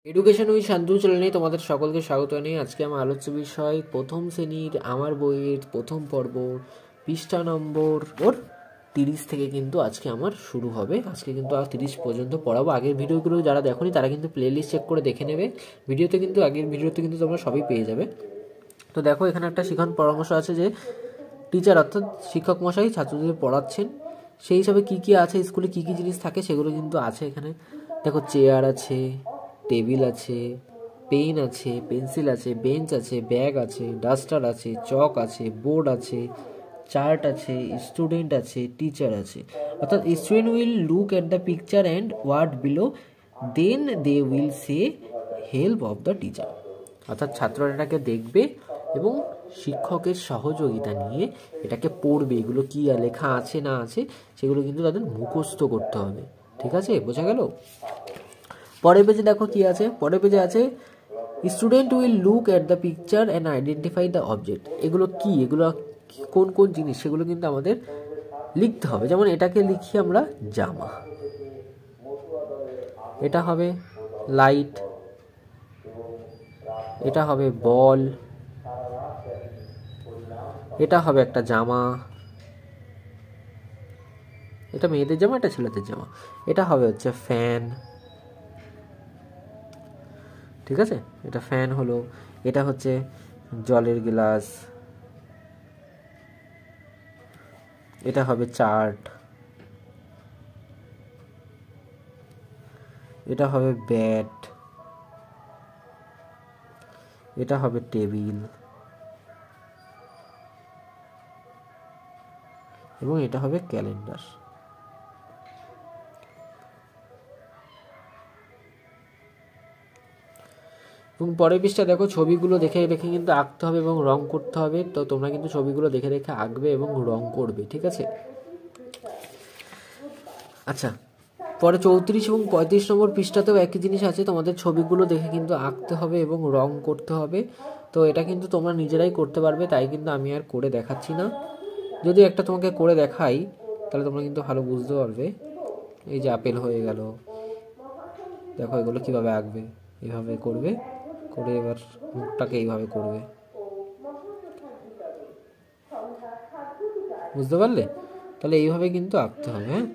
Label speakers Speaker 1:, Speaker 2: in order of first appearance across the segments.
Speaker 1: Education with Shantu চ্যানেলে তোমাদের সকলকে স্বাগত জানাই। আজকে আমার আলোচ্য বিষয় প্রথম শ্রেণীর আমার বইয়ের প্রথম পর্ব পৃষ্ঠা নম্বর 30 থেকে কিন্তু আজকে আমার শুরু হবে। আজকে কিন্তু আর 30 পর্যন্ত পড়াবো। আগের ভিডিওগুলো যারা দেখোনি তারা কিন্তু প্লেলিস্ট চেক করে দেখে নেবে। আগের ভিডিওতে কিন্তু তোমরা সবই পেয়ে যাবে। তো দেখো, এখানে একটা শিখন পরামর্শ আছে যে টিচার অর্থাৎ শিক্ষক মশাই ছাত্রদের পড়াচ্ছেন, সেই হিসাবে কী কী আছে, স্কুলে কী কী জিনিস থাকে সেগুলো কিন্তু আছে এখানে। দেখো, চেয়ার আছে, টেবিল আছে, পেন আছে, পেন্সিল আছে, বেঞ্চ আছে, ব্যাগ আছে, ডাস্টার আছে, চক আছে, বোর্ড আছে, চার্ট আছে, স্টুডেন্ট আছে, টিচার আছে। অর্থাৎ student will look at the picture and word below, then they will say help of the teacher. অর্থাৎ ছাত্ররা এটাকে দেখবে এবং শিক্ষকের সহযোগিতা নিয়ে এটাকে পড়বে। এগুলো কী লেখা আছে না আছে সেগুলো কিন্তু তাদের মুখস্থ করতে হবে। ঠিক আছে, বোঝা গেল? পরের পেজে দেখো কি আছে। পরের পেজে আছে student will look at the picture and identify the object. এগুলো কি, এগুলো কোন কোন জিনিস সেগুলো কিন্তু আমাদের লিখতে হবে। যেমন এটাকে লিখি আমরা জামা, এটা হবে লাইট, এটা হবে বল, এটা হবে একটা জামা, এটা মেয়েদের জামা, এটা ছেলেদের জামা, এটা হবে হচ্ছে ফ্যান। ঠিক আছে, এটা ফ্যান হলো। এটা হচ্ছে জলের গ্লাস, এটা হবে চার্ট, এটা হবে ব্যাট, এটা হবে টেবিল এবং এটা হবে ক্যালেন্ডার। এবং পরের পৃষ্ঠা দেখো, ছবিগুলো দেখে দেখে কিন্তু আঁকতে হবে এবং রং করতে হবে। তো তোমরা কিন্তু ছবিগুলো দেখে দেখে আঁকবে এবং রং করবে। ঠিক আছে, আচ্ছা। পরে 34 এবং 35 নম্বর পৃষ্ঠাতেও একই জিনিস আছে, তোমাদের ছবিগুলো দেখে কিন্তু আঁকতে হবে এবং রং করতে হবে। তো এটা কিন্তু তোমরা নিজেরাই করতে পারবে, তাই কিন্তু আমি আর করে দেখাচ্ছি না। যদি একটা তোমাকে করে দেখাই তাহলে তোমরা কিন্তু ভালো বুঝতে পারবে। এই যে আপেল হয়ে গেল, দেখো এগুলো কিভাবে আঁকবে। এইভাবে করবে, করে এবার মুখটাকে এইভাবে করবে। বুঝতে পারলে? তাহলে এইভাবে কিন্তু আঁকতে হবে। হ্যাঁ,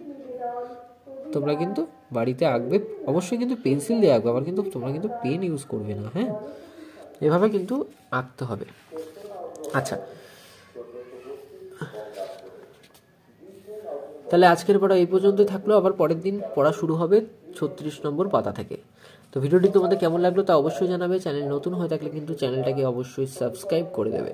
Speaker 1: তোমরা কিন্তু বাড়িতে আঁকবে, অবশ্যই কিন্তু পেন্সিল দিয়ে আঁকবে, আবার কিন্তু তোমরা কিন্তু পেন ইউজ করবে না। হ্যাঁ, এভাবে কিন্তু আঁকতে হবে। আচ্ছা, তাহলে আজকের পড়া এই পর্যন্তই থাকলো। আবার পরের দিন পড়া শুরু হবে 36 নম্বর পাতা থেকে। তো ভিডিওটি তোমাদের কেমন লাগলো তা অবশ্যই জানাবে। চ্যানেল নতুন হয়ে থাকলে কিন্তু চ্যানেলটাকে অবশ্যই সাবস্ক্রাইব করে দেবে।